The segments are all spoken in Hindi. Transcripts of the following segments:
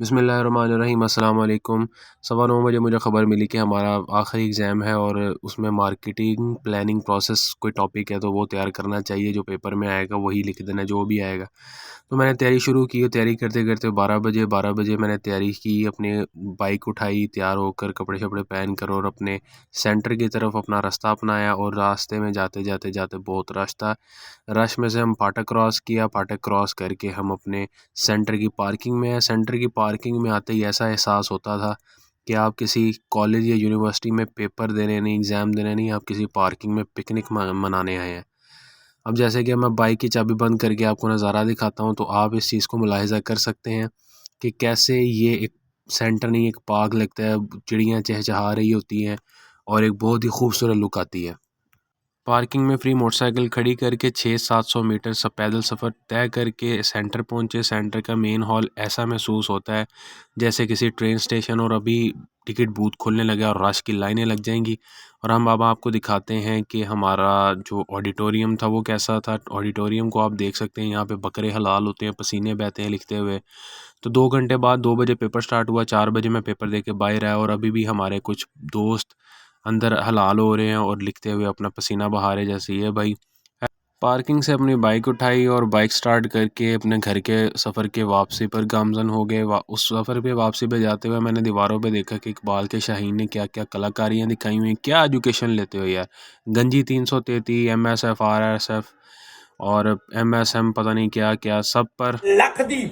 बिस्मिल्लाहिर्रहमानिर्रहीम अस्सलाम वालेकुम। 9:15 बजे मुझे ख़बर मिली कि हमारा आखिरी एग्ज़ाम है और उसमें मार्केटिंग प्लानिंग प्रोसेस कोई टॉपिक है तो वो तैयार करना चाहिए, जो पेपर में आएगा वही लिख देना जो भी आएगा। तो मैंने तैयारी शुरू की, तैयारी करते-करते 12 बजे मैंने तैयारी की, अपने बाइक उठाई, तैयार होकर कपड़े-शपड़े पहन कर और अपने सेंटर की तरफ अपना रास्ता अपनाया और रास्ते में जाते बहुत रश था। रश में से हम फाटक क्रॉस किया, फाटक क्रॉस करके हम अपने सेंटर की पार्किंग में आए। सेंटर की पार्किंग में आते ही ऐसा एहसास होता था कि आप किसी कॉलेज या यूनिवर्सिटी में पेपर देने नहीं, एग्ज़ाम देने नहीं, आप किसी पार्किंग में पिकनिक मनाने आए हैं। अब जैसे कि मैं बाइक की चाबी बंद करके आपको नज़ारा दिखाता हूँ, तो आप इस चीज़ को मुलाहिज़ा कर सकते हैं कि कैसे ये एक सेंटर नहीं, एक पार्क लगता है, चिड़ियाँ चहचहा रही होती हैं और एक बहुत ही खूबसूरत लुक आती है। पार्किंग में फ्री मोटरसाइकिल खड़ी करके 600-700 मीटर सब पैदल सफ़र तय करके सेंटर पहुँचे। सेंटर का मेन हॉल ऐसा महसूस होता है जैसे किसी ट्रेन स्टेशन, और अभी टिकट बूथ खुलने लगे और रश की लाइनें लग जाएंगी। और हम अब आपको दिखाते हैं कि हमारा जो ऑडिटोरियम था वो कैसा था। ऑडिटोरियम को आप देख सकते हैं, यहाँ पे बकरे हलाल होते हैं, पसीने बहते हैं लिखते हुए। तो 2 घंटे बाद 2 बजे पेपर स्टार्ट हुआ, 4 बजे मैं पेपर दे के बाहर आया और अभी भी हमारे कुछ दोस्त अंदर हलाल हो रहे हैं और लिखते हुए अपना पसीना बहा रहे, जैसे ये भाई। पार्किंग से अपनी बाइक उठाई और बाइक स्टार्ट करके अपने घर के सफ़र के वापसी पर गामज़न हो गए। उस सफ़र पे वापसी पे जाते हुए मैंने दीवारों पे देखा कि इकबाल के शाहीन ने क्या क्या कलाकारियाँ दिखाई हुई हैं। क्या एजुकेशन लेते हो यार। गंजी 333, MSF, RSF और MSM, पता नहीं क्या क्या सब पर लख दी।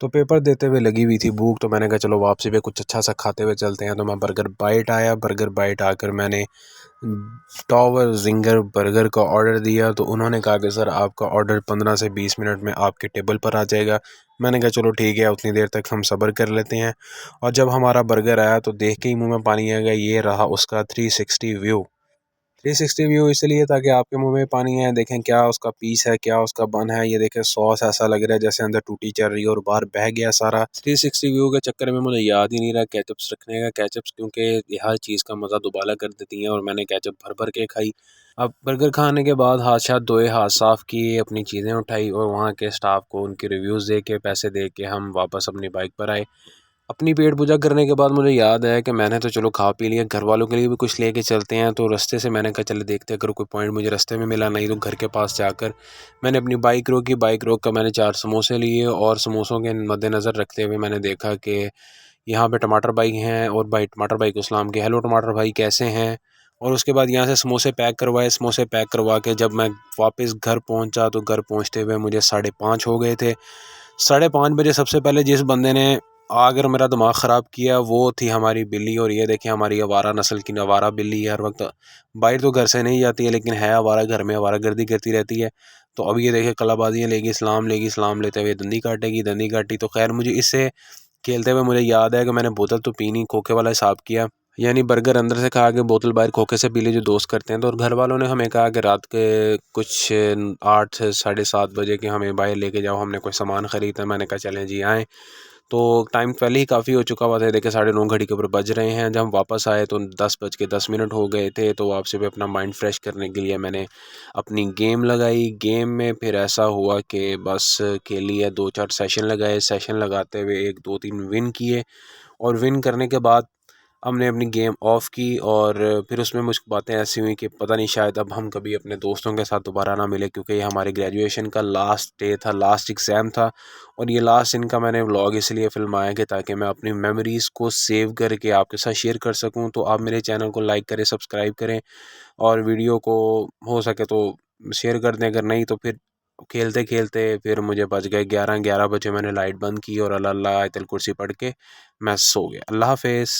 तो पेपर देते हुए लगी हुई थी भूख, तो मैंने कहा चलो वापसी पे कुछ अच्छा सा खाते हुए चलते हैं। तो मैं बर्गर बाइट आया, बर्गर बाइट आकर मैंने टावर जिंगर बर्गर का ऑर्डर दिया। तो उन्होंने कहा कि सर आपका ऑर्डर 15 से 20 मिनट में आपके टेबल पर आ जाएगा। मैंने कहा चलो ठीक है, उतनी देर तक हम सब्र कर लेते हैं। और जब हमारा बर्गर आया तो देख के ही मुंह में पानी आ गया। ये रहा उसका 360 व्यू। 360 व्यू इसलिए ताकि आपके मुंह में पानी आए। देखें क्या उसका पीस है, क्या उसका बन है। ये देखें सॉस ऐसा लग रहा है जैसे अंदर टूटी चल रही है और बाहर बह गया सारा। 360 व्यू के चक्कर में मुझे याद ही नहीं रहा केचप्स रखने का। केचप्स क्योंकि ये हर चीज़ का मज़ा दुबाला कर देती हैं और मैंने केचप भर भर के खाई। अब बर्गर खाने के बाद हाथ धोए, हाथ साफ़ किए, अपनी चीज़ें उठाई और वहाँ के स्टाफ को उनके रिव्यूज़ दे के पैसे दे के हम वापस अपनी बाइक पर आए। अपनी पेट पूजा करने के बाद मुझे याद आया कि मैंने तो चलो खा पी लिया, घर वालों के लिए भी कुछ लेके चलते हैं। तो रास्ते से मैंने कहा चले देखते हैं, अगर कोई पॉइंट मुझे रास्ते में मिला, नहीं तो घर के पास जाकर मैंने अपनी बाइक रोकी। बाइक रोक कर मैंने 4 समोसे लिए और समोसों के मद्देनज़र रखते हुए मैंने देखा कि यहाँ पे टमाटर भाई हैं और भाई टमाटर भाई को सलाम के हेलो टमाटर भाई कैसे हैं। और उसके बाद यहाँ से समोसे पैक करवाए। समोसे पैक करवा के जब मैं वापस घर पहुँचा तो घर पहुँचते हुए मुझे 5:30 हो गए थे। 5:30 बजे सबसे पहले जिस बंदे ने आकर मेरा दिमाग ख़राब किया वो थी हमारी बिल्ली। और ये देखिए हमारी आवारा नस्ल की आवारा बिल्ली है, हर वक्त बाहर तो घर से नहीं जाती है लेकिन है आवारा, घर में आवारा गर्दी करती रहती है। तो अब ये देखिए कलाबाजियाँ लेगी, सलाम लेते हुए दंदी काटेगी। दंदी काटी तो खैर मुझे इससे खेलते हुए मुझे याद है कि मैंने बोतल तो पी नहीं, खोखे वाला हिसाब किया। यानी बर्गर अंदर से खा के बोतल बाहर खोखे से पी ली, जो दोस्त करते हैं। तो और घर वालों ने हमें कहा कि रात के कुछ 8 से 7:30 बजे के हमें बाहर लेके जाओ, हमने कोई सामान ख़रीदना। मैंने कहा चलें जी आएँ। तो टाइम पहले ही काफ़ी हो चुका हुआ था, देखिए 9:30 घड़ी के ऊपर बज रहे हैं। जब हम वापस आए तो 10:10 हो गए थे। तो वापसी पे अपना माइंड फ्रेश करने के लिए मैंने अपनी गेम लगाई। गेम में फिर ऐसा हुआ कि बस खेली है, 2-4 सेशन लगाए। सेशन लगाते हुए 1-2-3 विन किए और विन करने के बाद हमने अपनी गेम ऑफ़ की। और फिर उसमें मुझ बातें ऐसी हुई कि पता नहीं शायद अब हम कभी अपने दोस्तों के साथ दोबारा ना मिले, क्योंकि ये हमारे ग्रेजुएशन का लास्ट डे था, लास्ट एग्ज़ाम था। और ये लास्ट इनका मैंने व्लॉग इसलिए फिल्माया कि ताकि मैं अपनी मेमोरीज़ को सेव करके आपके साथ शेयर कर सकूं। तो आप मेरे चैनल को लाइक करें, सब्सक्राइब करें और वीडियो को हो सके तो शेयर कर दें। अगर नहीं तो फिर खेलते खेलते फिर मुझे बज गए 11 बजे मैंने लाइट बंद की और अल्लाह अल्लाह आयतल कुर्सी पढ़ के मैं सो गया। अल्लाह हाफ़िज़।